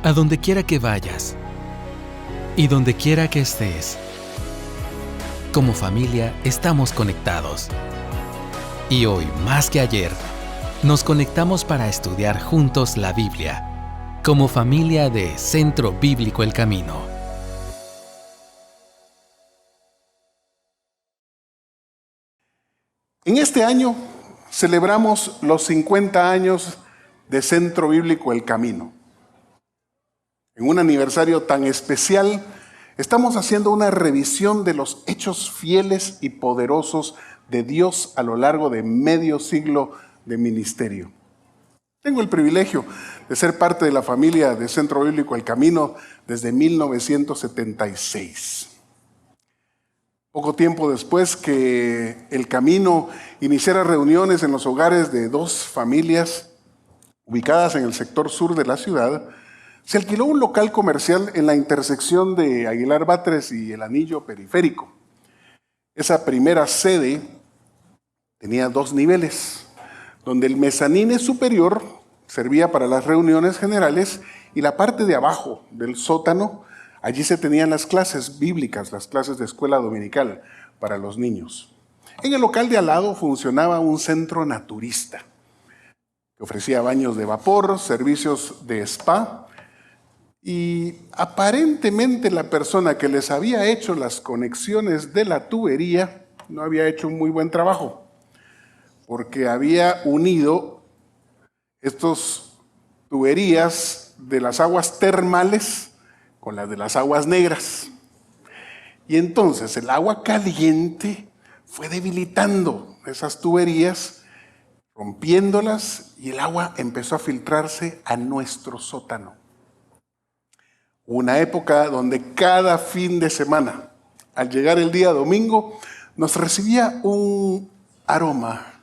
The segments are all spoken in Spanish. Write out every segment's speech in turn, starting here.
a donde quiera que vayas y donde quiera que estés. Como familia estamos conectados. Y hoy, más que ayer, nos conectamos para estudiar juntos la Biblia, como familia de Centro Bíblico El Camino. En este año celebramos los 50 años de Centro Bíblico El Camino. En un aniversario tan especial, estamos haciendo una revisión de los hechos fieles y poderosos de Dios a lo largo de medio siglo de ministerio. Tengo el privilegio de ser parte de la familia de Centro Bíblico El Camino desde 1976. Poco tiempo después que El Camino iniciara reuniones en los hogares de dos familias ubicadas en el sector sur de la ciudad, se alquiló un local comercial en la intersección de Aguilar Batres y el Anillo Periférico. Esa primera sede tenía 2 niveles, donde el mezanine superior servía para las reuniones generales y la parte de abajo del sótano, allí se tenían las clases bíblicas, las clases de escuela dominical para los niños. En el local de al lado funcionaba un centro naturista que ofrecía baños de vapor, servicios de spa, y aparentemente la persona que les había hecho las conexiones de la tubería no había hecho un muy buen trabajo, porque había unido estas tuberías de las aguas termales con las de las aguas negras. Y entonces el agua caliente fue debilitando esas tuberías, rompiéndolas, y el agua empezó a filtrarse a nuestro sótano. Una época donde cada fin de semana, al llegar el día domingo, nos recibía un aroma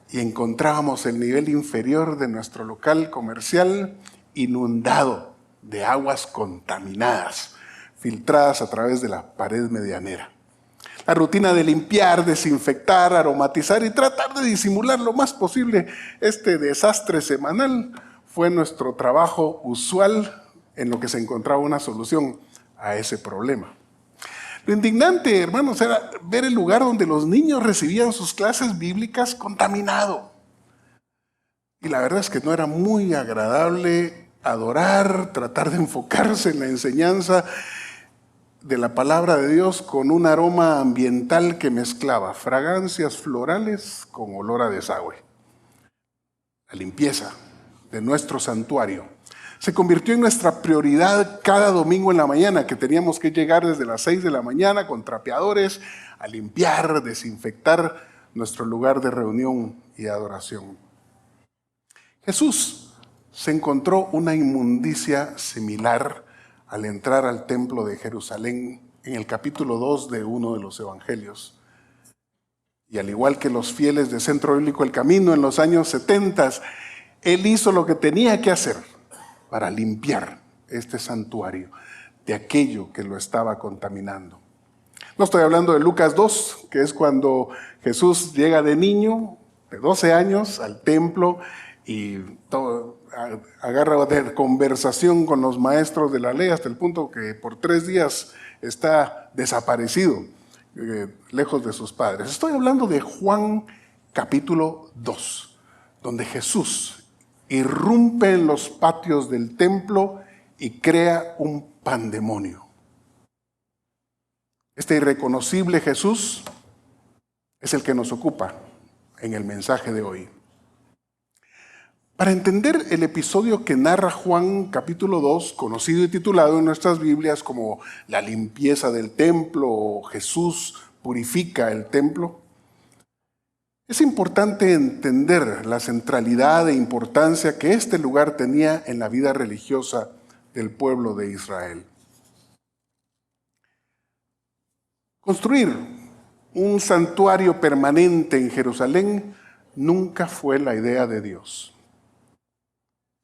y encontrábamos el nivel inferior de nuestro local comercial inundado de aguas contaminadas, filtradas a través de la pared medianera. La rutina de limpiar, desinfectar, aromatizar y tratar de disimular lo más posible este desastre semanal fue nuestro trabajo usual en lo que se encontraba una solución a ese problema. Lo indignante, hermanos, era ver el lugar donde los niños recibían sus clases bíblicas contaminado. Y la verdad es que no era muy agradable adorar, tratar de enfocarse en la enseñanza de la palabra de Dios con un aroma ambiental que mezclaba fragancias florales con olor a desagüe. La limpieza de nuestro santuario se convirtió en nuestra prioridad cada domingo en la mañana, que teníamos que llegar desde las 6 de la mañana con trapeadores a limpiar, desinfectar nuestro lugar de reunión y adoración. Jesús se encontró una inmundicia similar al entrar al templo de Jerusalén en el capítulo 2 de uno de los evangelios. Y al igual que los fieles de Centro Bíblico El Camino en los años 70, Él hizo lo que tenía que hacer para limpiar este santuario de aquello que lo estaba contaminando. No estoy hablando de Lucas 2, que es cuando Jesús llega de niño, de 12 años, al templo y agarra de conversación con los maestros de la ley hasta el punto que por 3 días está desaparecido, lejos de sus padres. Estoy hablando de Juan capítulo 2, donde Jesús irrumpe en los patios del templo y crea un pandemonio. Este irreconocible Jesús es el que nos ocupa en el mensaje de hoy. Para entender el episodio que narra Juan capítulo 2, conocido y titulado en nuestras Biblias como la limpieza del templo o Jesús purifica el templo, es importante entender la centralidad e importancia que este lugar tenía en la vida religiosa del pueblo de Israel. Construir un santuario permanente en Jerusalén nunca fue la idea de Dios.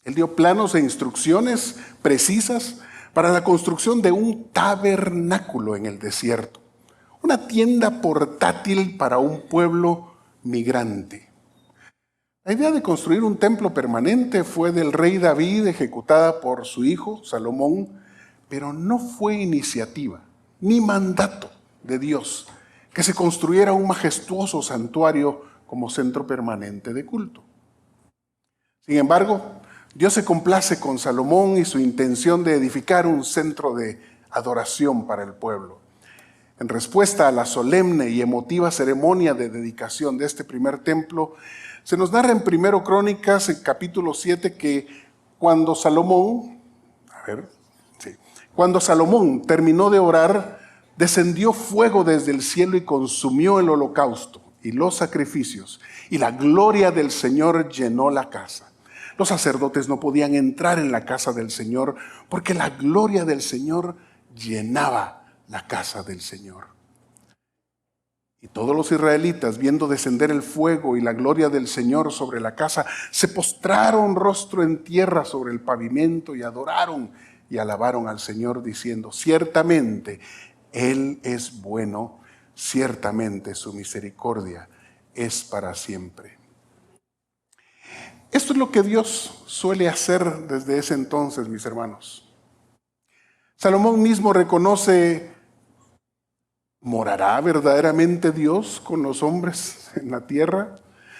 Él dio planos e instrucciones precisas para la construcción de un tabernáculo en el desierto, una tienda portátil para un pueblo migrante. La idea de construir un templo permanente fue del rey David, ejecutada por su hijo Salomón, pero no fue iniciativa ni mandato de Dios que se construyera un majestuoso santuario como centro permanente de culto. Sin embargo, Dios se complace con Salomón y su intención de edificar un centro de adoración para el pueblo. En respuesta a la solemne y emotiva ceremonia de dedicación de este primer templo, se nos narra en 1 Crónicas, en capítulo 7, que cuando Salomón terminó de orar, descendió fuego desde el cielo y consumió el holocausto y los sacrificios, y la gloria del Señor llenó la casa. Los sacerdotes no podían entrar en la casa del Señor porque la gloria del Señor llenaba la casa del Señor. Y todos los israelitas, viendo descender el fuego y la gloria del Señor sobre la casa, se postraron rostro en tierra sobre el pavimento y adoraron y alabaron al Señor diciendo: ciertamente Él es bueno, ciertamente su misericordia es para siempre. Esto es lo que Dios suele hacer desde ese entonces, mis hermanos. Salomón mismo reconoce: ¿morará verdaderamente Dios con los hombres en la tierra?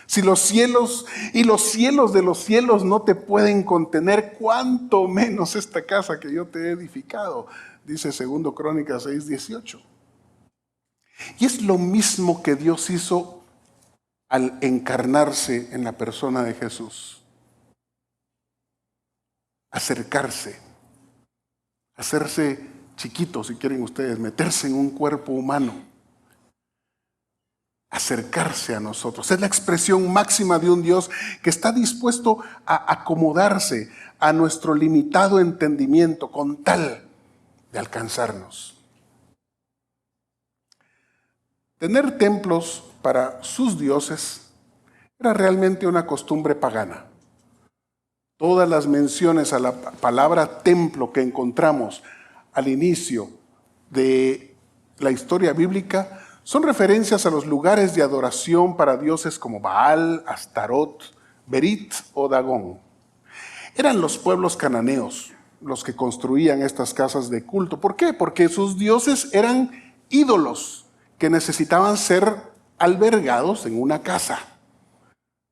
Si los cielos y los cielos de los cielos no te pueden contener, cuánto menos esta casa que yo te he edificado, dice 2 Crónicas 6:18. Y es lo mismo que Dios hizo al encarnarse en la persona de Jesús. Acercarse, hacerse chiquito, si quieren ustedes, meterse en un cuerpo humano, acercarse a nosotros. Es la expresión máxima de un Dios que está dispuesto a acomodarse a nuestro limitado entendimiento con tal de alcanzarnos. Tener templos para sus dioses era realmente una costumbre pagana. Todas las menciones a la palabra templo que encontramos al inicio de la historia bíblica son referencias a los lugares de adoración para dioses como Baal, Astarot, Berit o Dagón. Eran los pueblos cananeos los que construían estas casas de culto. ¿Por qué? Porque sus dioses eran ídolos que necesitaban ser albergados en una casa.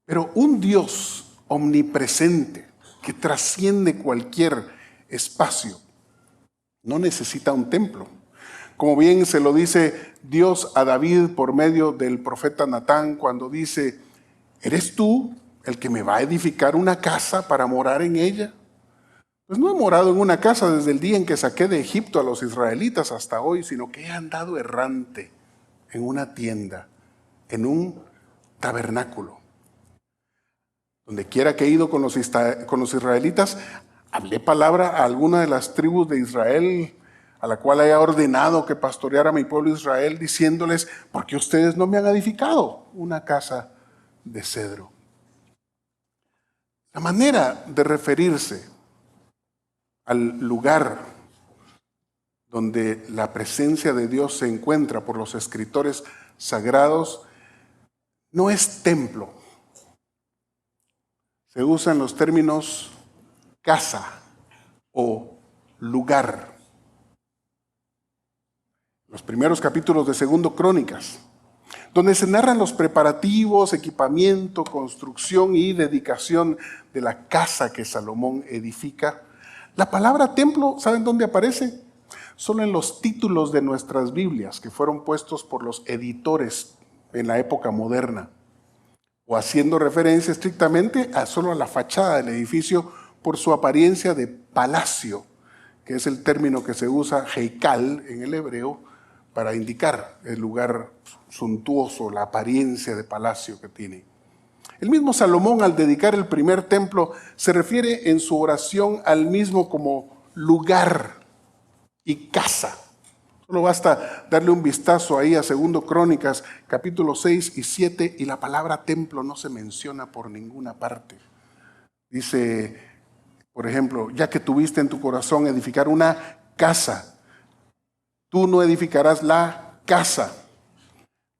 Pero un Dios omnipresente que trasciende cualquier espacio no necesita un templo. Como bien se lo dice Dios a David por medio del profeta Natán cuando dice: ¿eres tú el que me va a edificar una casa para morar en ella? Pues no he morado en una casa desde el día en que saqué de Egipto a los israelitas hasta hoy, sino que he andado errante en una tienda, en un tabernáculo. Donde quiera que he ido con los israelitas, hablé palabra a alguna de las tribus de Israel, a la cual haya ordenado que pastoreara a mi pueblo Israel, diciéndoles: ¿por qué ustedes no me han edificado una casa de cedro? La manera de referirse al lugar donde la presencia de Dios se encuentra por los escritores sagrados no es templo. Se usan los términos casa o lugar. Los primeros capítulos de 2 Crónicas, donde se narran los preparativos, equipamiento, construcción y dedicación de la casa que Salomón edifica. La palabra templo, ¿saben dónde aparece? Solo en los títulos de nuestras Biblias, que fueron puestos por los editores en la época moderna, o haciendo referencia estrictamente solo a la fachada del edificio por su apariencia de palacio, que es el término que se usa, heikal, en el hebreo, para indicar el lugar suntuoso, la apariencia de palacio que tiene. El mismo Salomón, al dedicar el primer templo, se refiere en su oración al mismo como lugar y casa. Solo basta darle un vistazo ahí a 2 Crónicas, capítulos 6 y 7, y la palabra templo no se menciona por ninguna parte. Dice, por ejemplo: ya que tuviste en tu corazón edificar una casa, tú no edificarás la casa.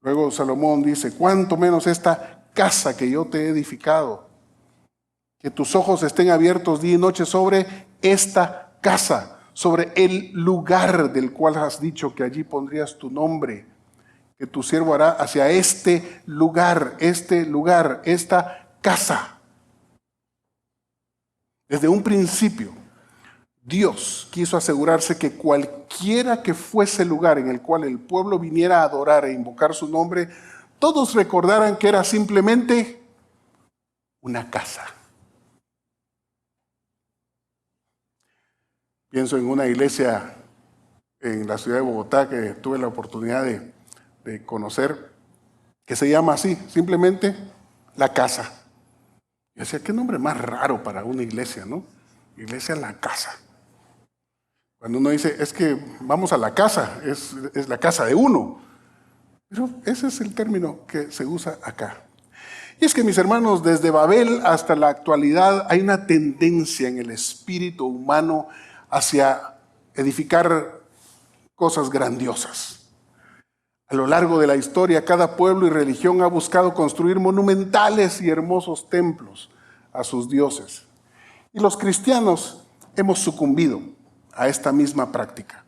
Luego Salomón dice: cuánto menos esta casa que yo te he edificado. que tus ojos estén abiertos día y noche sobre esta casa, sobre el lugar del cual has dicho que allí pondrías tu nombre, que tu siervo hará hacia este lugar, esta casa. Desde un principio, Dios quiso asegurarse que cualquiera que fuese el lugar en el cual el pueblo viniera a adorar e invocar su nombre, todos recordaran que era simplemente una casa. Pienso en una iglesia en la ciudad de Bogotá que tuve la oportunidad de conocer, que se llama así, simplemente La Casa. Y decía, qué nombre más raro para una iglesia, ¿no? Iglesia La Casa. Cuando uno dice, es que vamos a la casa, es la casa de uno. Pero ese es el término que se usa acá. Y es que, mis hermanos, desde Babel hasta la actualidad hay una tendencia en el espíritu humano hacia edificar cosas grandiosas. A lo largo de la historia, cada pueblo y religión ha buscado construir monumentales y hermosos templos a sus dioses. Y los cristianos hemos sucumbido a esta misma práctica.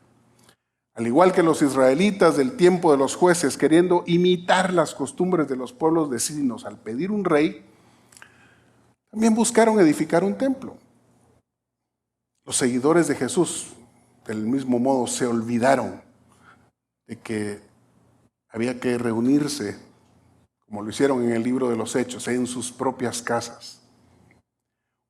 Al igual que los israelitas del tiempo de los jueces, queriendo imitar las costumbres de los pueblos vecinos al pedir un rey, también buscaron edificar un templo. Los seguidores de Jesús, del mismo modo, se olvidaron de que había que reunirse, como lo hicieron en el libro de los Hechos, en sus propias casas.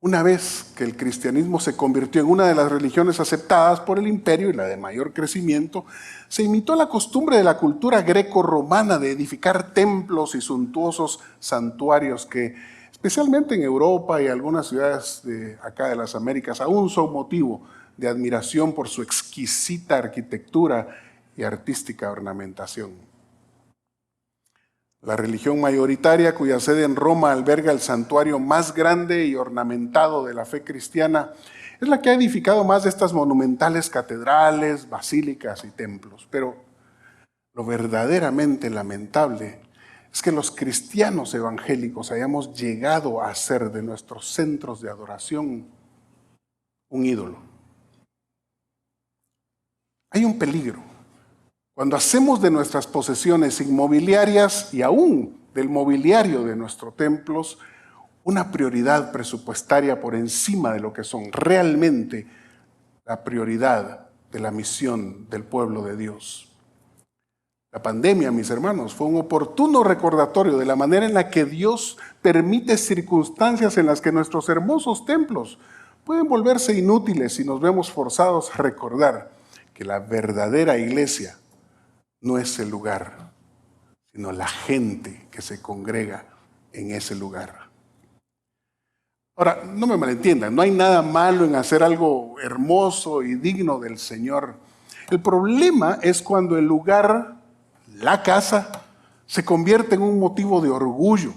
Una vez que el cristianismo se convirtió en una de las religiones aceptadas por el imperio y la de mayor crecimiento, se imitó la costumbre de la cultura greco-romana de edificar templos y suntuosos santuarios que, especialmente en Europa y algunas ciudades de acá de las Américas, aún son motivo de admiración por su exquisita arquitectura y artística ornamentación. La religión mayoritaria, cuya sede en Roma alberga el santuario más grande y ornamentado de la fe cristiana, es la que ha edificado más de estas monumentales catedrales, basílicas y templos. Pero lo verdaderamente lamentable es que los cristianos evangélicos hayamos llegado a hacer de nuestros centros de adoración un ídolo. Hay un peligro. Cuando hacemos de nuestras posesiones inmobiliarias y aún del mobiliario de nuestros templos una prioridad presupuestaria por encima de lo que son realmente la prioridad de la misión del pueblo de Dios. La pandemia, mis hermanos, fue un oportuno recordatorio de la manera en la que Dios permite circunstancias en las que nuestros hermosos templos pueden volverse inútiles si nos vemos forzados a recordar que la verdadera iglesia no es el lugar, sino la gente que se congrega en ese lugar. Ahora, no me malentiendan, no hay nada malo en hacer algo hermoso y digno del Señor. El problema es cuando el lugar, la casa, se convierte en un motivo de orgullo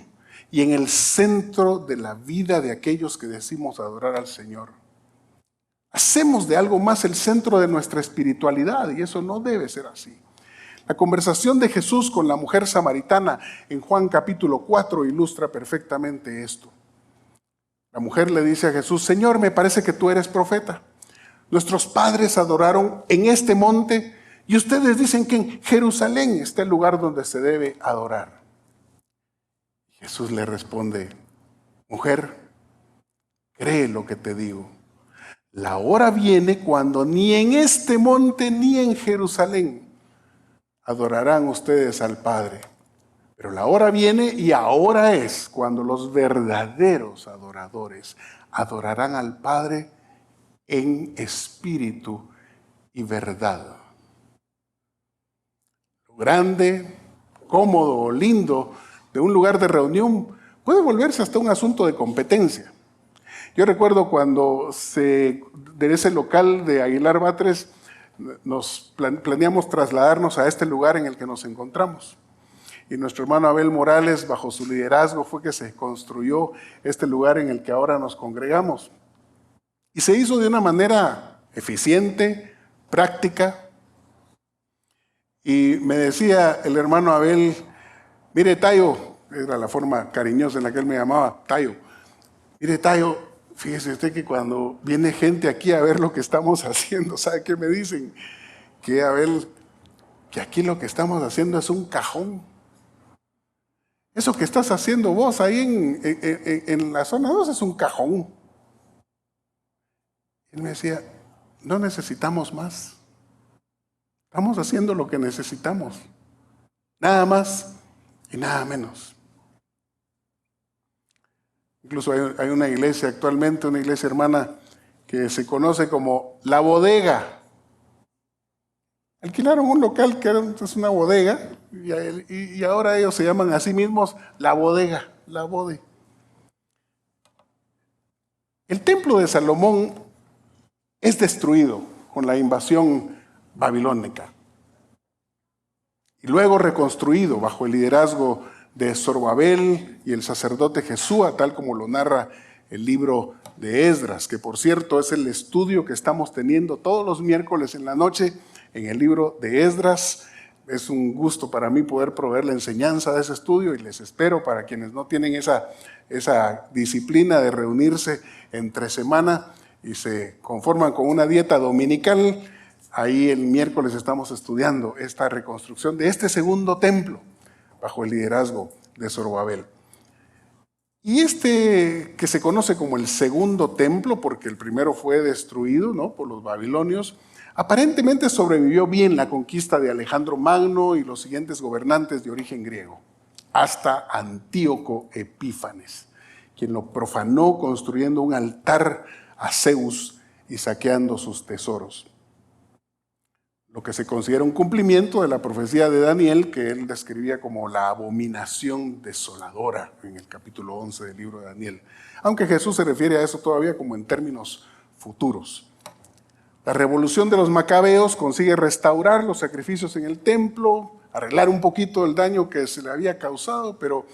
y en el centro de la vida de aquellos que decimos adorar al Señor. Hacemos de algo más el centro de nuestra espiritualidad y eso no debe ser así. La conversación de Jesús con la mujer samaritana en Juan capítulo 4 ilustra perfectamente esto. La mujer le dice a Jesús, Señor, me parece que tú eres profeta. Nuestros padres adoraron en este monte y ustedes dicen que en Jerusalén está el lugar donde se debe adorar. Jesús le responde, mujer, cree lo que te digo. La hora viene cuando ni en este monte ni en Jerusalén adorarán ustedes al Padre. Pero la hora viene y ahora es cuando los verdaderos adoradores adorarán al Padre en espíritu y verdad. Lo grande, cómodo, lindo de un lugar de reunión puede volverse hasta un asunto de competencia. Yo recuerdo cuando de ese local de Aguilar Batres nos planeamos trasladarnos a este lugar en el que nos encontramos. Y nuestro hermano Abel Morales, bajo su liderazgo, fue que se construyó este lugar en el que ahora nos congregamos. Y se hizo de una manera eficiente, práctica. Y me decía el hermano Abel, mire Tayo, era la forma cariñosa en la que él me llamaba, Tayo, Mire, Tayo, fíjese usted que cuando viene gente aquí a ver lo que estamos haciendo, ¿sabe qué me dicen? Que a ver, que aquí lo que estamos haciendo es un cajón. Eso que estás haciendo vos ahí en la zona 2 es un cajón. Él me decía, no necesitamos más. Estamos haciendo lo que necesitamos. Nada más y nada menos. Incluso hay una iglesia actualmente, una iglesia hermana, que se conoce como La Bodega. Alquilaron un local que era entonces una bodega y ahora ellos se llaman a sí mismos La Bodega, La Bode. El templo de Salomón es destruido con la invasión babilónica y luego reconstruido bajo el liderazgo de Zorobabel y el sacerdote Jesúa, tal como lo narra el libro de Esdras, que por cierto es el estudio que estamos teniendo todos los miércoles en la noche en el libro de Esdras. Es un gusto para mí poder proveer la enseñanza de ese estudio y les espero para quienes no tienen esa disciplina de reunirse entre semana y se conforman con una dieta dominical. Ahí el miércoles estamos estudiando esta reconstrucción de este segundo templo bajo el liderazgo de Zorobabel. Y que se conoce como el segundo templo, porque el primero fue destruido, ¿no?, por los babilonios, aparentemente sobrevivió bien la conquista de Alejandro Magno y los siguientes gobernantes de origen griego, hasta Antíoco Epífanes, quien lo profanó construyendo un altar a Zeus y saqueando sus tesoros. Lo que se considera un cumplimiento de la profecía de Daniel, que él describía como la abominación desoladora en el capítulo 11 del libro de Daniel, aunque Jesús se refiere a eso todavía como en términos futuros. La revolución de los macabeos consigue restaurar los sacrificios en el templo, arreglar un poquito el daño que se le había causado, pero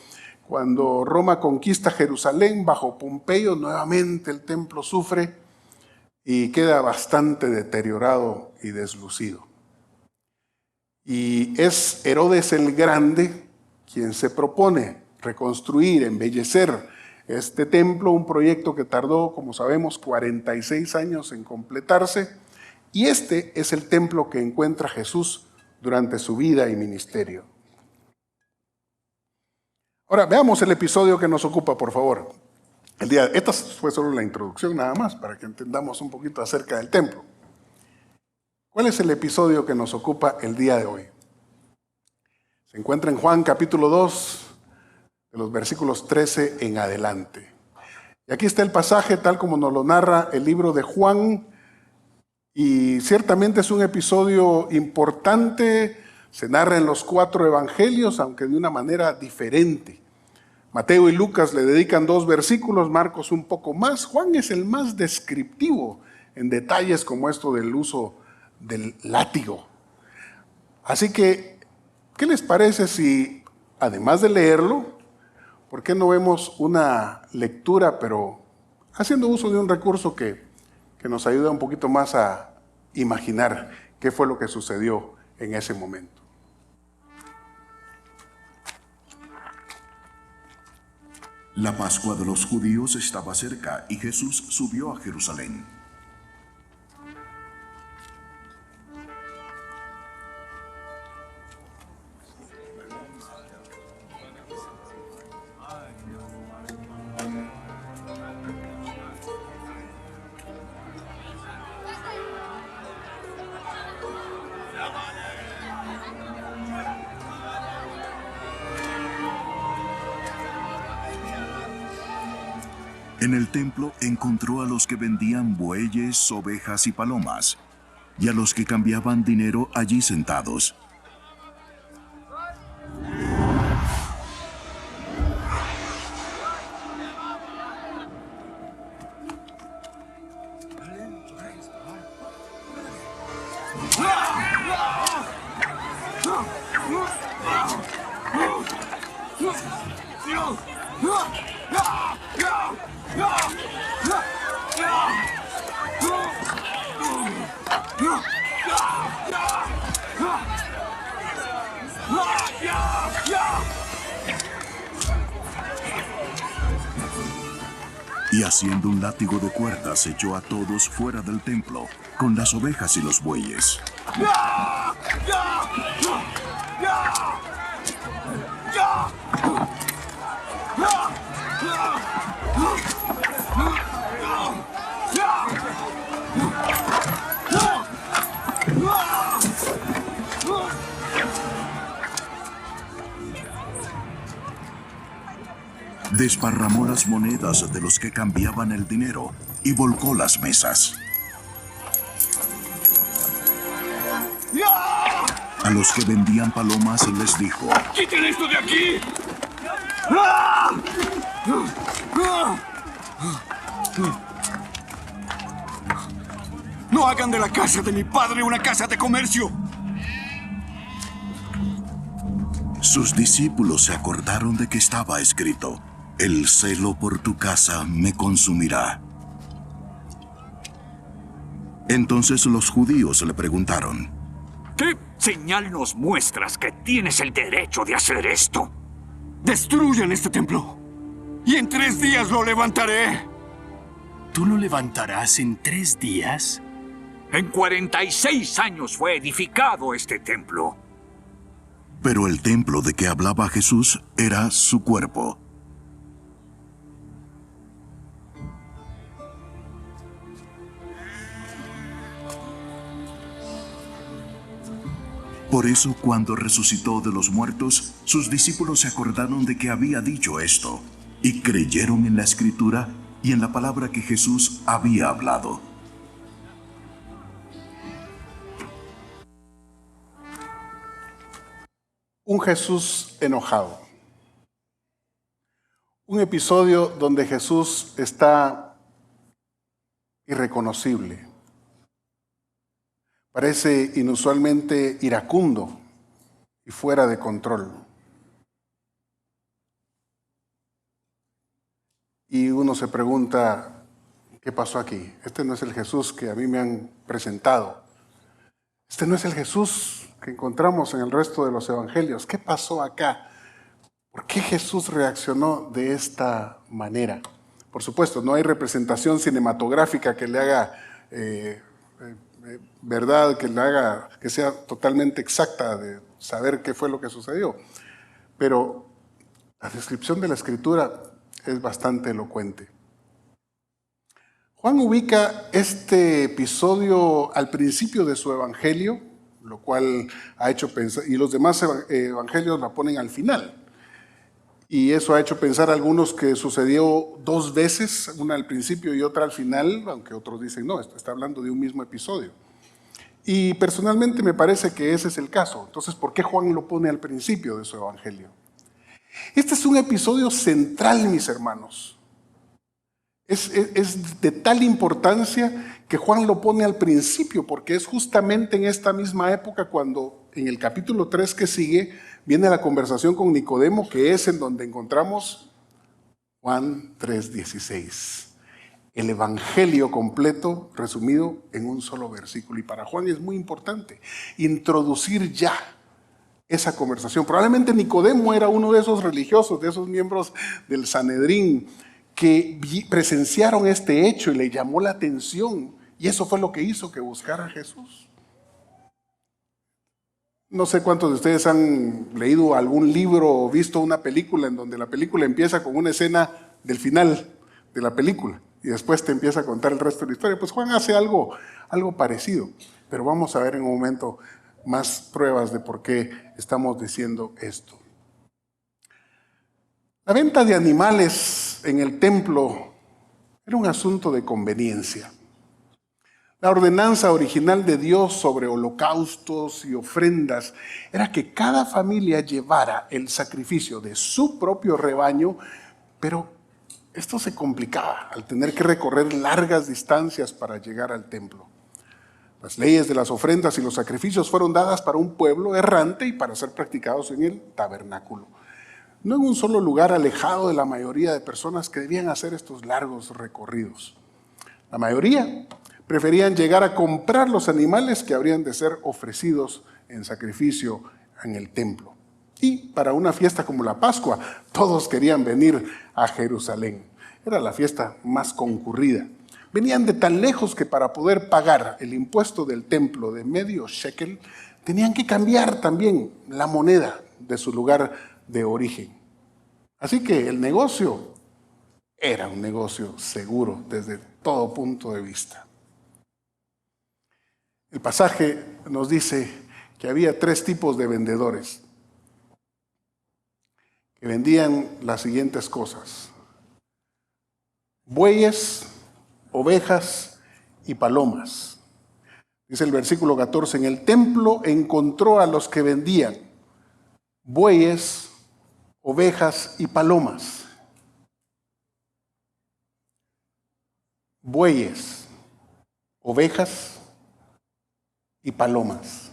cuando Roma conquista Jerusalén bajo Pompeyo, nuevamente el templo sufre y queda bastante deteriorado y deslucido. Y es Herodes el Grande quien se propone reconstruir, embellecer este templo, un proyecto que tardó, como sabemos, 46 años en completarse, y este es el templo que encuentra Jesús durante su vida y ministerio. Ahora, veamos el episodio que nos ocupa, por favor. Esta fue solo la introducción nada más, para que entendamos un poquito acerca del templo. ¿Cuál es el episodio que nos ocupa el día de hoy? Se encuentra en Juan capítulo 2, de los versículos 13 en adelante. Y aquí está el pasaje tal como nos lo narra el libro de Juan, y ciertamente es un episodio importante, se narra en los 4 evangelios, aunque de una manera diferente. Mateo y Lucas le dedican 2 versículos, Marcos un poco más. Juan es el más descriptivo en detalles como esto del uso del látigo. Así que, ¿qué les parece si, además de leerlo, por qué no vemos una lectura, pero haciendo uso de un recurso que nos ayuda un poquito más a imaginar qué fue lo que sucedió en ese momento? La Pascua de los judíos estaba cerca y Jesús subió a Jerusalén. En el templo encontró a los que vendían bueyes, ovejas y palomas, y a los que cambiaban dinero allí sentados. Y haciendo un látigo de cuerdas echó a todos fuera del templo, con las ovejas y los bueyes. Desparramó las monedas de los que cambiaban el dinero y volcó las mesas. A los que vendían palomas les dijo: ¡Quiten esto de aquí! No hagan de la casa de mi padre una casa de comercio. Sus discípulos se acordaron de que estaba escrito: el celo por tu casa me consumirá. Entonces los judíos le preguntaron: ¿Qué señal nos muestras que tienes el derecho de hacer esto? Destruyan este templo y en 3 días lo levantaré. ¿Tú lo levantarás en 3 días? En 46 años fue edificado este templo. Pero el templo de que hablaba Jesús era su cuerpo. Por eso, cuando resucitó de los muertos, sus discípulos se acordaron de que había dicho esto, y creyeron en la Escritura y en la palabra que Jesús había hablado. Un Jesús enojado. Un episodio donde Jesús está irreconocible. Parece inusualmente iracundo y fuera de control. Y uno se pregunta, ¿qué pasó aquí? Este no es el Jesús que a mí me han presentado. Este no es el Jesús que encontramos en el resto de los evangelios. ¿Qué pasó acá? ¿Por qué Jesús reaccionó de esta manera? Por supuesto, no hay representación cinematográfica que le haga verdad, que le haga que sea totalmente exacta de saber qué fue lo que sucedió. Pero la descripción de la Escritura es bastante elocuente. Juan ubica este episodio al principio de su evangelio, lo cual ha hecho pensar, y los demás evangelios la ponen al final. Y eso ha hecho pensar a algunos que sucedió 2 veces, una al principio y otra al final, aunque otros dicen no, esto está hablando de un mismo episodio. Y personalmente me parece que ese es el caso. Entonces, ¿por qué Juan lo pone al principio de su evangelio? Este es un episodio central, mis hermanos. Es de tal importancia que Juan lo pone al principio, porque es justamente en esta misma época cuando en el capítulo 3 que sigue viene la conversación con Nicodemo, que es en donde encontramos Juan 3:16. El evangelio completo resumido en un solo versículo. Y para Juan es muy importante introducir ya esa conversación. Probablemente Nicodemo era uno de esos religiosos, de esos miembros del Sanedrín que presenciaron este hecho y le llamó la atención. Y eso fue lo que hizo que buscara a Jesús. No sé cuántos de ustedes han leído algún libro o visto una película en donde la película empieza con una escena del final de la película y después te empieza a contar el resto de la historia. Pues Juan hace algo parecido, pero vamos a ver en un momento más pruebas de por qué estamos diciendo esto. La venta de animales en el templo era un asunto de conveniencia. La ordenanza original de Dios sobre holocaustos y ofrendas era que cada familia llevara el sacrificio de su propio rebaño, pero esto se complicaba al tener que recorrer largas distancias para llegar al templo. Las leyes de las ofrendas y los sacrificios fueron dadas para un pueblo errante y para ser practicados en el tabernáculo. No en un solo lugar alejado de la mayoría de personas que debían hacer estos largos recorridos. La mayoría preferían llegar a comprar los animales que habrían de ser ofrecidos en sacrificio en el templo. Y para una fiesta como la Pascua, todos querían venir a Jerusalén. Era la fiesta más concurrida. Venían de tan lejos que para poder pagar el impuesto del templo de medio shekel, tenían que cambiar también la moneda de su lugar de origen. Así que el negocio era un negocio seguro desde todo punto de vista. El pasaje nos dice que había 3 tipos de vendedores que vendían las siguientes cosas: bueyes, ovejas y palomas. Dice el versículo 14, en el templo encontró a los que vendían bueyes, ovejas y palomas. Bueyes, ovejas y palomas.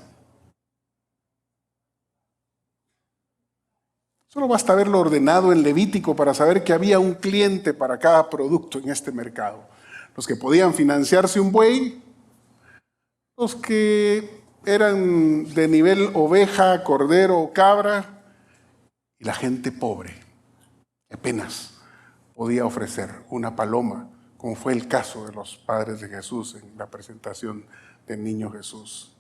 Solo basta verlo ordenado en Levítico para saber que había un cliente para cada producto en este mercado. Los que podían financiarse un buey, los que eran de nivel oveja, cordero o cabra, y la gente pobre, que apenas podía ofrecer una paloma, como fue el caso de los padres de Jesús en la presentación del niño Jesús.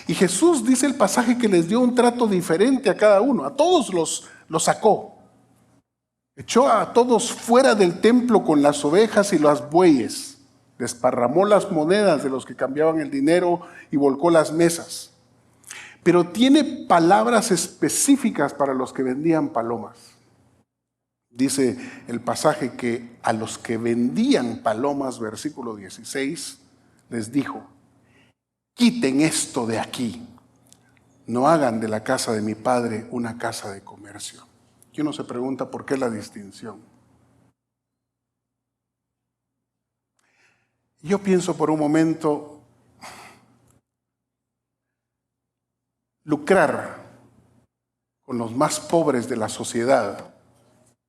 Y Jesús, dice el pasaje, que les dio un trato diferente a cada uno. A todos los sacó. Echó a todos fuera del templo con las ovejas y los bueyes. Desparramó las monedas de los que cambiaban el dinero y volcó las mesas. Pero tiene palabras específicas para los que vendían palomas. Dice el pasaje que a los que vendían palomas, versículo 16, les dijo: quiten esto de aquí, no hagan de la casa de mi padre una casa de comercio. Y uno se pregunta por qué la distinción. Yo pienso por un momento, lucrar con los más pobres de la sociedad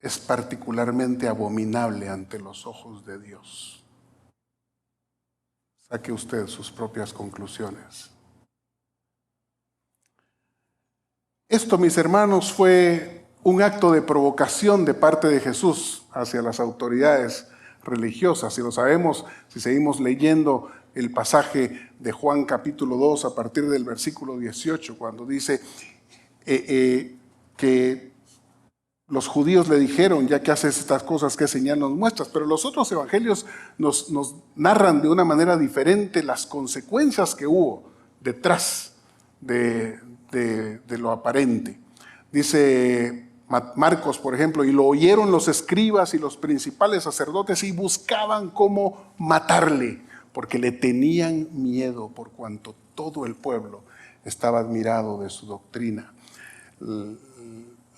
es particularmente abominable ante los ojos de Dios. Saque usted sus propias conclusiones. Esto, mis hermanos, fue un acto de provocación de parte de Jesús hacia las autoridades religiosas. Y lo sabemos si seguimos leyendo el pasaje de Juan capítulo 2 a partir del versículo 18, cuando dice que los judíos le dijeron: ya que haces estas cosas, ¿qué señal nos muestras? Pero los otros evangelios nos narran de una manera diferente las consecuencias que hubo detrás de lo aparente. Dice Marcos, por ejemplo: y lo oyeron los escribas y los principales sacerdotes y buscaban cómo matarle, porque le tenían miedo por cuanto todo el pueblo estaba admirado de su doctrina.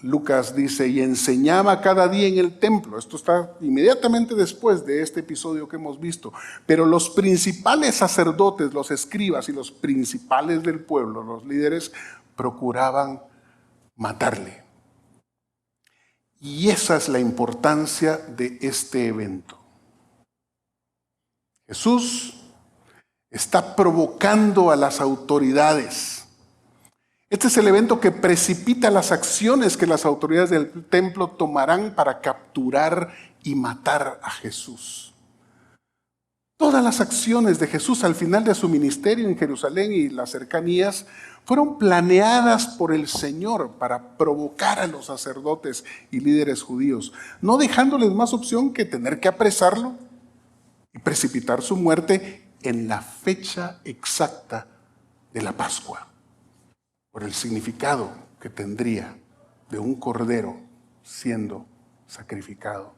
Lucas dice: y enseñaba cada día en el templo. Esto está inmediatamente después de este episodio que hemos visto. Pero los principales sacerdotes, los escribas y los principales del pueblo, los líderes, procuraban matarle. Y esa es la importancia de este evento. Jesús está provocando a las autoridades. Este es el evento que precipita las acciones que las autoridades del templo tomarán para capturar y matar a Jesús. Todas las acciones de Jesús al final de su ministerio en Jerusalén y las cercanías fueron planeadas por el Señor para provocar a los sacerdotes y líderes judíos, no dejándoles más opción que tener que apresarlo y precipitar su muerte en la fecha exacta de la Pascua, por el significado que tendría de un cordero siendo sacrificado.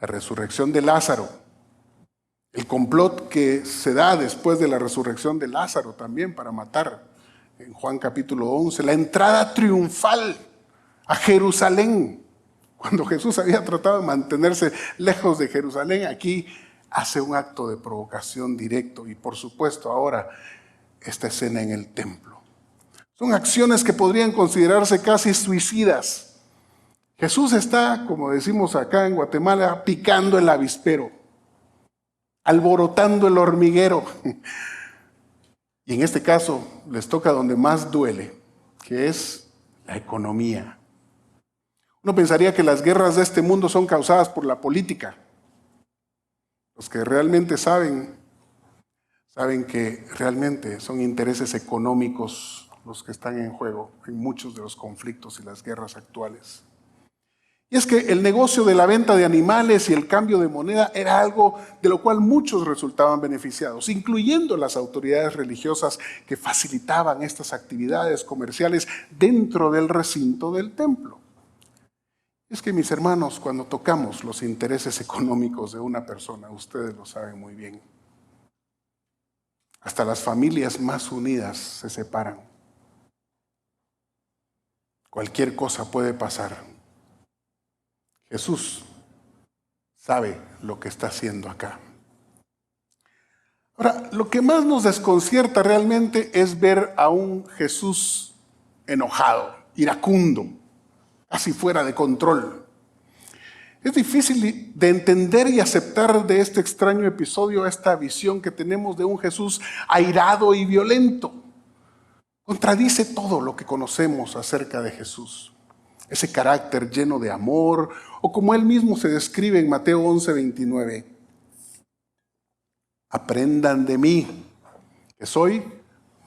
La resurrección de Lázaro, el complot que se da después de la resurrección de Lázaro también para matar, en Juan capítulo 11, la entrada triunfal a Jerusalén, cuando Jesús había tratado de mantenerse lejos de Jerusalén, aquí hace un acto de provocación directo. Y por supuesto ahora esta escena en el templo. Son acciones que podrían considerarse casi suicidas. Jesús está, como decimos acá en Guatemala, picando el avispero, alborotando el hormiguero. Y en este caso les toca donde más duele, que es la economía. Uno pensaría que las guerras de este mundo son causadas por la política. Los que realmente saben que realmente son intereses económicos los que están en juego en muchos de los conflictos y las guerras actuales. Y es que el negocio de la venta de animales y el cambio de moneda era algo de lo cual muchos resultaban beneficiados, incluyendo las autoridades religiosas que facilitaban estas actividades comerciales dentro del recinto del templo. Es que, mis hermanos, cuando tocamos los intereses económicos de una persona, ustedes lo saben muy bien, hasta las familias más unidas se separan. Cualquier cosa puede pasar. Jesús sabe lo que está haciendo acá. Ahora, lo que más nos desconcierta realmente es ver a un Jesús enojado, iracundo, casi fuera de control. Es difícil de entender y aceptar de este extraño episodio esta visión que tenemos de un Jesús airado y violento. Contradice todo lo que conocemos acerca de Jesús. Ese carácter lleno de amor, o como él mismo se describe en Mateo 11:29. Aprendan de mí, que soy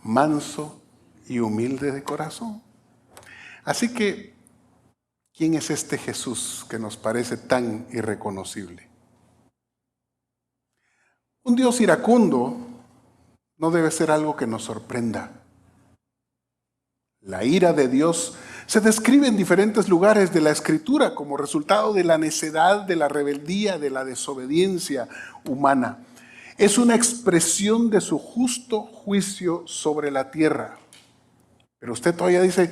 manso y humilde de corazón. Así que, ¿quién es este Jesús que nos parece tan irreconocible? Un Dios iracundo no debe ser algo que nos sorprenda. La ira de Dios se describe en diferentes lugares de la Escritura como resultado de la necedad, de la rebeldía, de la desobediencia humana. Es una expresión de su justo juicio sobre la tierra. Pero usted todavía dice,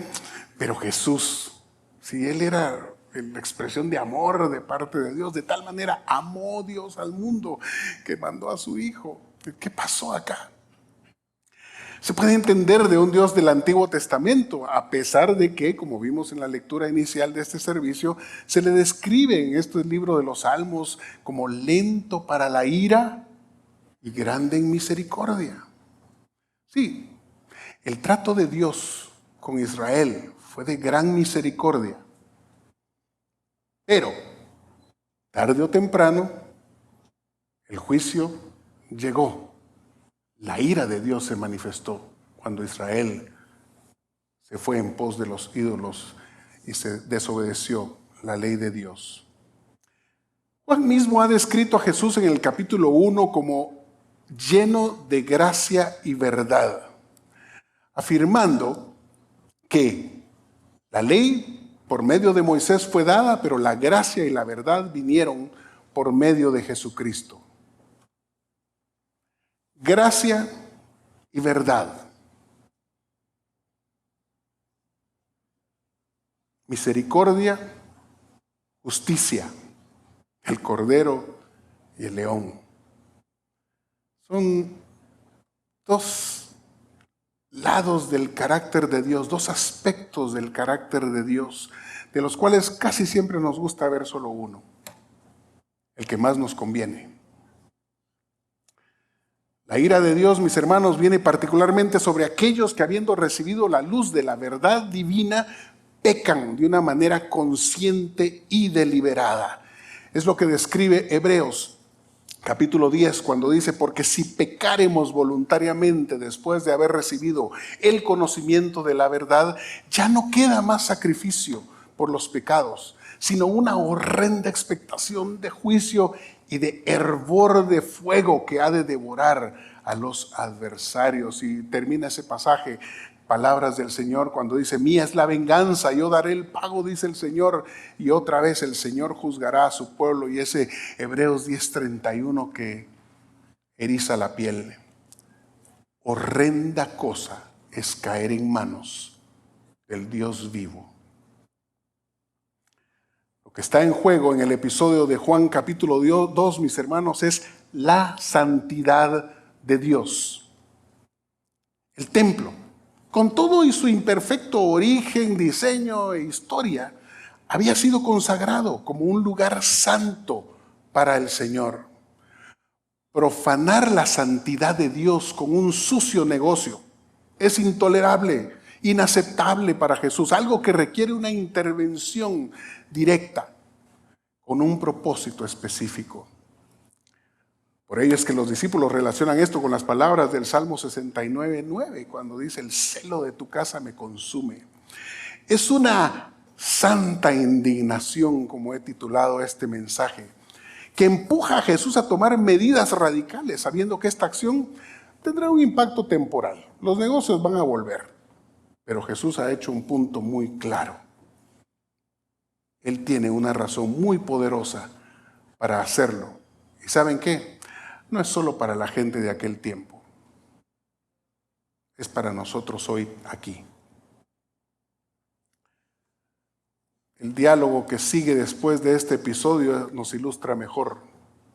pero Jesús, si Él era la expresión de amor de parte de Dios, de tal manera amó Dios al mundo que mandó a su Hijo. ¿Qué pasó acá? Se puede entender de un Dios del Antiguo Testamento, a pesar de que, como vimos en la lectura inicial de este servicio, se le describe en este libro de los Salmos como lento para la ira y grande en misericordia. Sí, el trato de Dios con Israel fue de gran misericordia. Pero, tarde o temprano, el juicio llegó. La ira de Dios se manifestó cuando Israel se fue en pos de los ídolos y se desobedeció la ley de Dios. Juan mismo ha descrito a Jesús en el capítulo 1 como lleno de gracia y verdad, afirmando que la ley por medio de Moisés fue dada, pero la gracia y la verdad vinieron por medio de Jesucristo. Gracia y verdad. Misericordia, justicia, el cordero y el león. Son dos lados del carácter de Dios, dos aspectos del carácter de Dios, de los cuales casi siempre nos gusta ver solo uno, el que más nos conviene. La ira de Dios, mis hermanos, viene particularmente sobre aquellos que, habiendo recibido la luz de la verdad divina, pecan de una manera consciente y deliberada. Es lo que describe Hebreos, capítulo 10, cuando dice, porque si pecáremos voluntariamente después de haber recibido el conocimiento de la verdad, ya no queda más sacrificio por los pecados, sino una horrenda expectación de juicio y de hervor de fuego que ha de devorar a los adversarios. Y termina ese pasaje, palabras del Señor, cuando dice, mía es la venganza, yo daré el pago, dice el Señor. Y otra vez el Señor juzgará a su pueblo. Y ese Hebreos 10:31 que eriza la piel. Horrenda cosa es caer en manos del Dios vivo. Lo que está en juego en el episodio de Juan capítulo 2, mis hermanos, es la santidad de Dios. El templo, con todo y su imperfecto origen, diseño e historia, había sido consagrado como un lugar santo para el Señor. Profanar la santidad de Dios con un sucio negocio es intolerable inaceptable para Jesús, algo que requiere una intervención directa con un propósito específico. Por ello es que los discípulos relacionan esto con las palabras del Salmo 69:9, cuando dice: el celo de tu casa me consume. Es una santa indignación, como he titulado este mensaje, que empuja a Jesús a tomar medidas radicales, sabiendo que esta acción tendrá un impacto temporal. Los negocios van a volver, pero Jesús ha hecho un punto muy claro. Él tiene una razón muy poderosa para hacerlo. ¿Y saben qué? No es solo para la gente de aquel tiempo. Es para nosotros hoy aquí. El diálogo que sigue después de este episodio nos ilustra mejor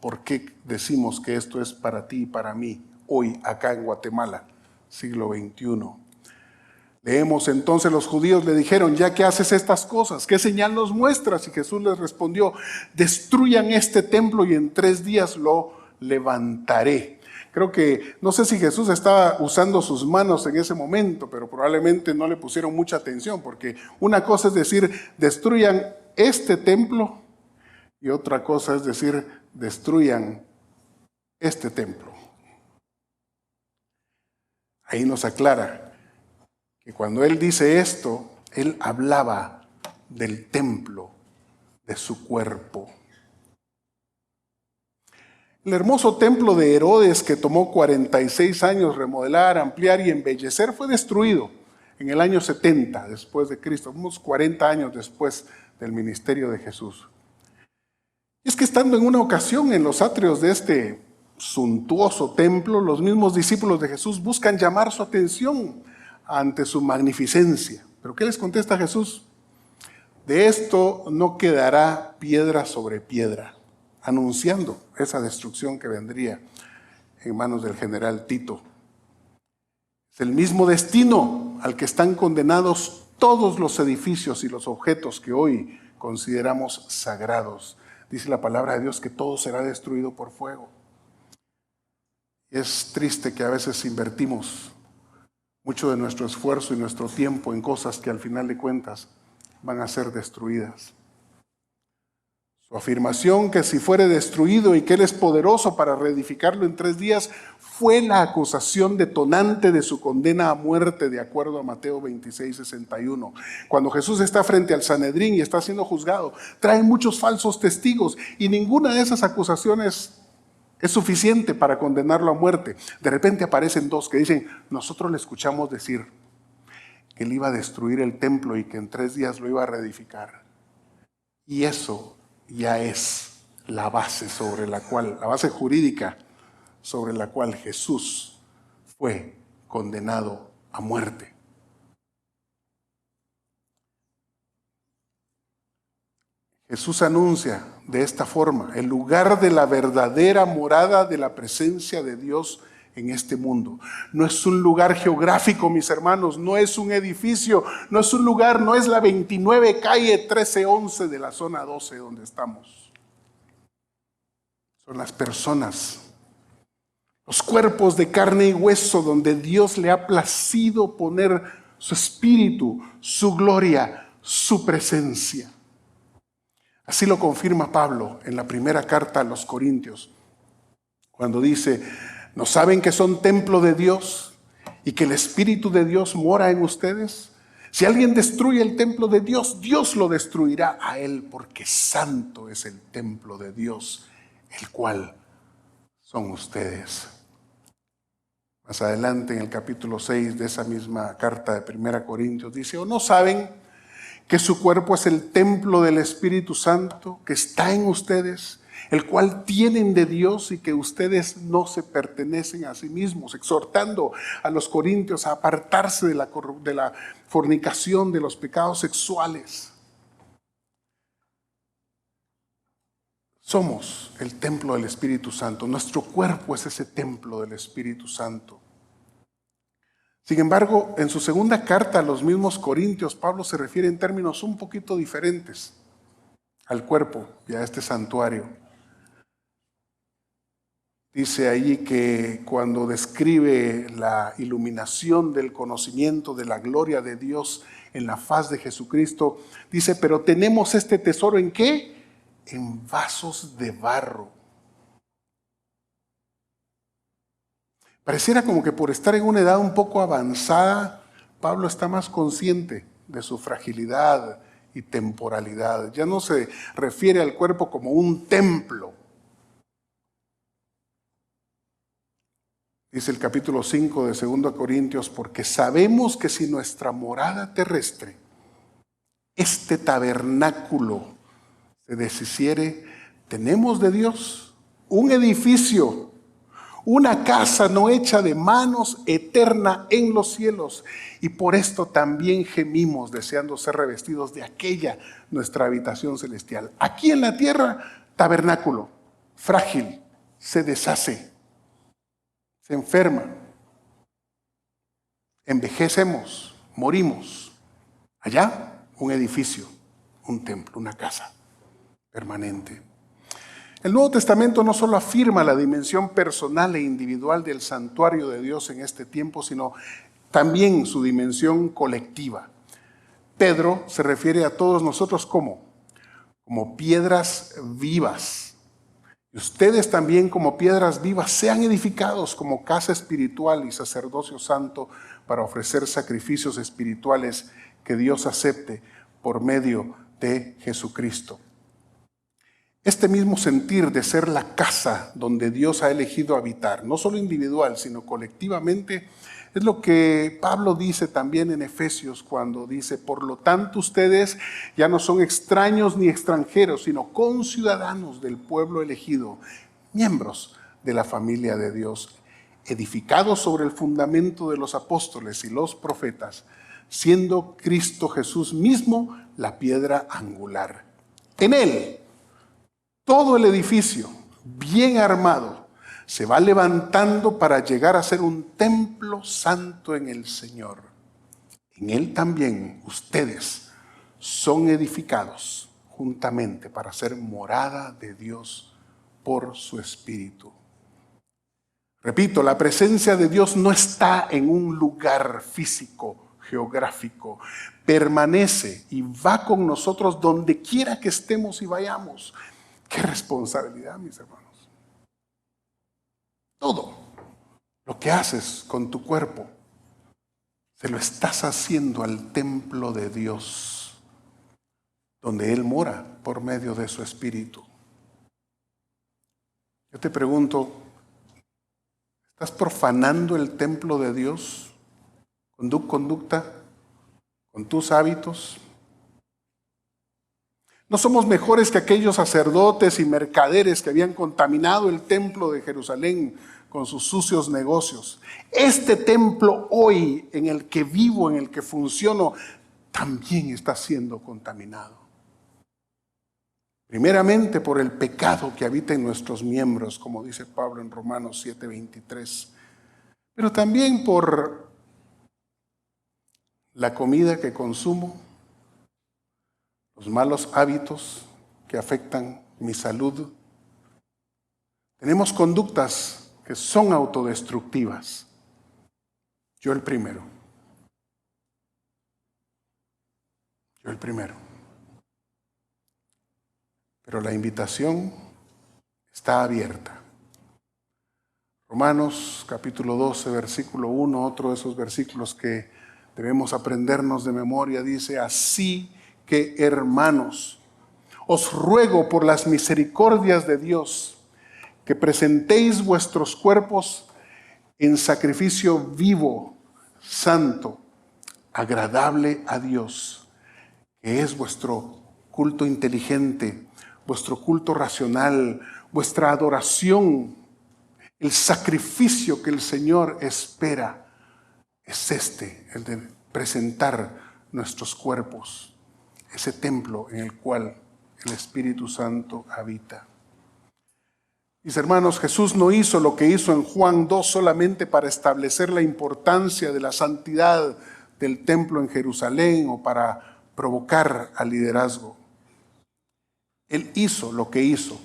por qué decimos que esto es para ti y para mí, hoy acá en Guatemala, siglo XXI. Leemos: entonces los judíos le dijeron: ya que haces estas cosas, ¿qué señal nos muestras? Y Jesús les respondió: destruyan este templo y en 3 días lo levantaré. Creo que, no sé si Jesús estaba usando sus manos en ese momento, pero probablemente no le pusieron mucha atención, porque una cosa es decir: destruyan este templo, y otra cosa es decir: destruyan este templo. Ahí nos aclara que cuando Él dice esto, Él hablaba del templo de su cuerpo. El hermoso templo de Herodes, que tomó 46 años remodelar, ampliar y embellecer, fue destruido en el año 70 después de Cristo, unos 40 años después del ministerio de Jesús. Y es que estando en una ocasión en los atrios de este suntuoso templo, los mismos discípulos de Jesús buscan llamar su atención ante su magnificencia. ¿Pero qué les contesta Jesús? De esto no quedará piedra sobre piedra, anunciando esa destrucción que vendría en manos del general Tito. Es el mismo destino al que están condenados todos los edificios y los objetos que hoy consideramos sagrados. Dice la palabra de Dios que todo será destruido por fuego. Es triste que a veces invertimos mucho de nuestro esfuerzo y nuestro tiempo en cosas que al final de cuentas van a ser destruidas. Su afirmación que si fuere destruido y que Él es poderoso para reedificarlo en 3 días fue la acusación detonante de su condena a muerte, de acuerdo a Mateo 26:61. Cuando Jesús está frente al Sanedrín y está siendo juzgado, traen muchos falsos testigos y ninguna de esas acusaciones es suficiente para condenarlo a muerte. De repente aparecen 2 que dicen: nosotros le escuchamos decir que Él iba a destruir el templo y que en 3 días lo iba a reedificar. Y eso ya es la base la base jurídica sobre la cual Jesús fue condenado a muerte. Jesús anuncia de esta forma el lugar de la verdadera morada de la presencia de Dios en este mundo. No es un lugar geográfico, mis hermanos, no es un edificio, no es un lugar, no es la 29 calle 1311 de la zona 12 donde estamos. Son las personas, los cuerpos de carne y hueso donde Dios le ha placido poner su espíritu, su gloria, su presencia. Así lo confirma Pablo en la primera carta a los Corintios, cuando dice: ¿no saben que son templo de Dios y que el Espíritu de Dios mora en ustedes? Si alguien destruye el templo de Dios, Dios lo destruirá a él, porque santo es el templo de Dios, el cual son ustedes. Más adelante, en el capítulo 6 de esa misma carta de 1 Corintios, dice: ¿o no saben que su cuerpo es el templo del Espíritu Santo que está en ustedes, el cual tienen de Dios y que ustedes no se pertenecen a sí mismos? Exhortando a los corintios a apartarse de la fornicación, de los pecados sexuales. Somos el templo del Espíritu Santo. Nuestro cuerpo es ese templo del Espíritu Santo. Sin embargo, en su segunda carta a los mismos corintios, Pablo se refiere en términos un poquito diferentes al cuerpo y a este santuario. Dice allí que cuando describe la iluminación del conocimiento de la gloria de Dios en la faz de Jesucristo, dice, pero tenemos este tesoro ¿en qué? En vasos de barro. Pareciera como que por estar en una edad un poco avanzada, Pablo está más consciente de su fragilidad y temporalidad. Ya no se refiere al cuerpo como un templo. Dice el capítulo 5 de 2 Corintios, porque sabemos que si nuestra morada terrestre, este tabernáculo, se deshiciere, tenemos de Dios un edificio, una casa no hecha de manos, eterna en los cielos. Y por esto también gemimos, deseando ser revestidos de aquella nuestra habitación celestial. Aquí en la tierra, tabernáculo, frágil, se deshace, se enferma, envejecemos, morimos. Allá, un edificio, un templo, una casa permanente. El Nuevo Testamento no solo afirma la dimensión personal e individual del santuario de Dios en este tiempo, sino también su dimensión colectiva. Pedro se refiere a todos nosotros como piedras vivas. Y ustedes también como piedras vivas sean edificados como casa espiritual y sacerdocio santo para ofrecer sacrificios espirituales que Dios acepte por medio de Jesucristo. Este mismo sentir de ser la casa donde Dios ha elegido habitar, no solo individual, sino colectivamente, es lo que Pablo dice también en Efesios cuando dice, por lo tanto ustedes ya no son extraños ni extranjeros, sino conciudadanos del pueblo elegido, miembros de la familia de Dios, edificados sobre el fundamento de los apóstoles y los profetas, siendo Cristo Jesús mismo la piedra angular. En Él, todo el edificio, bien armado, se va levantando para llegar a ser un templo santo en el Señor. En Él también ustedes son edificados juntamente para ser morada de Dios por su Espíritu. Repito, la presencia de Dios no está en un lugar físico, geográfico. Permanece y va con nosotros donde quiera que estemos y vayamos. ¡Qué responsabilidad, mis hermanos! Todo lo que haces con tu cuerpo, se lo estás haciendo al templo de Dios, donde Él mora por medio de su Espíritu. Yo te pregunto, ¿estás profanando el templo de Dios con tu conducta, con tus hábitos? No somos mejores que aquellos sacerdotes y mercaderes que habían contaminado el templo de Jerusalén con sus sucios negocios. Este templo hoy en el que vivo, en el que funciono, también está siendo contaminado. Primeramente por el pecado que habita en nuestros miembros, como dice Pablo en Romanos 7:23, pero también por la comida que consumo, los malos hábitos que afectan mi salud. Tenemos conductas que son autodestructivas. Yo el primero. Pero la invitación está abierta. Romanos capítulo 12, versículo 1, otro de esos versículos que debemos aprendernos de memoria, dice, así que, hermanos, os ruego por las misericordias de Dios que presentéis vuestros cuerpos en sacrificio vivo, santo, agradable a Dios, que es vuestro culto inteligente, vuestro culto racional, vuestra adoración. El sacrificio que el Señor espera es el de presentar nuestros cuerpos, ese templo en el cual el Espíritu Santo habita. Mis hermanos, Jesús no hizo lo que hizo en Juan 2 solamente para establecer la importancia de la santidad del templo en Jerusalén o para provocar al liderazgo. Él hizo lo que hizo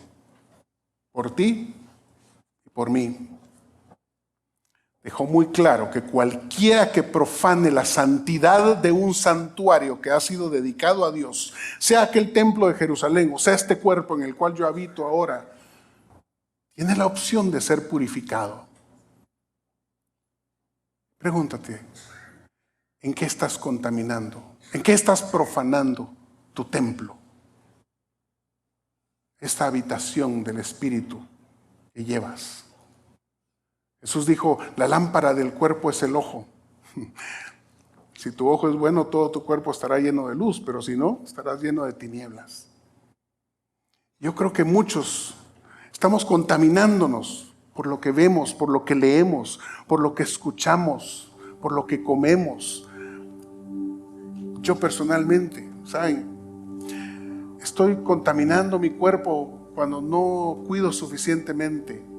por ti y por mí. Dejó muy claro que cualquiera que profane la santidad de un santuario que ha sido dedicado a Dios, sea aquel templo de Jerusalén o sea este cuerpo en el cual yo habito ahora, tiene la opción de ser purificado. Pregúntate, ¿en qué estás contaminando? ¿En qué estás profanando tu templo? Esta habitación del Espíritu que llevas. Jesús dijo, la lámpara del cuerpo es el ojo. Si tu ojo es bueno, todo tu cuerpo estará lleno de luz, pero si no, estarás lleno de tinieblas. Yo creo que muchos estamos contaminándonos por lo que vemos, por lo que leemos, por lo que escuchamos, por lo que comemos. Yo personalmente, ¿saben? Estoy contaminando mi cuerpo cuando no cuido suficientemente.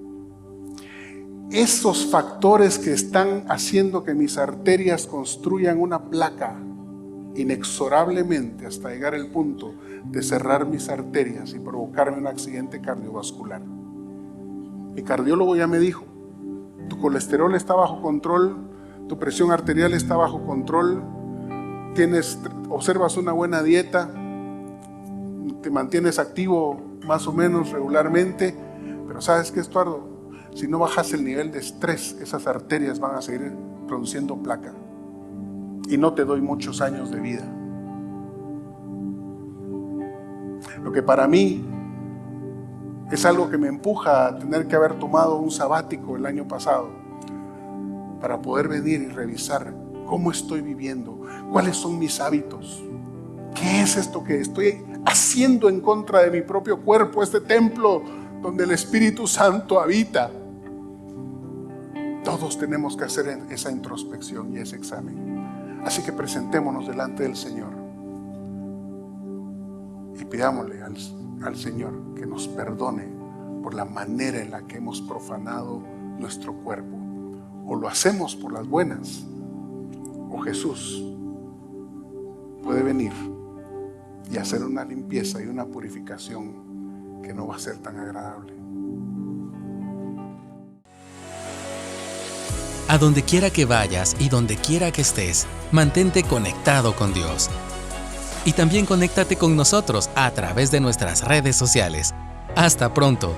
Esos factores que están haciendo que mis arterias construyan una placa inexorablemente hasta llegar al punto de cerrar mis arterias y provocarme un accidente cardiovascular. Mi cardiólogo ya me dijo, tu colesterol está bajo control, tu presión arterial está bajo control, observas una buena dieta, te mantienes activo más o menos regularmente, pero ¿sabes qué, Estuardo? Si no bajas el nivel de estrés, esas arterias van a seguir produciendo placa y no te doy muchos años de vida. Lo que para mí es algo que me empuja a tener que haber tomado un sabático el año pasado para poder venir y revisar cómo estoy viviendo, cuáles son mis hábitos, qué es esto que estoy haciendo en contra de mi propio cuerpo, este templo donde el Espíritu Santo habita. Todos tenemos que hacer esa introspección y ese examen. Así que presentémonos delante del Señor y pidámosle al Señor que nos perdone por la manera en la que hemos profanado nuestro cuerpo. O lo hacemos por las buenas, o Jesús puede venir y hacer una limpieza y una purificación que no va a ser tan agradable. A donde quiera que vayas y donde quiera que estés, mantente conectado con Dios. Y también conéctate con nosotros a través de nuestras redes sociales. Hasta pronto.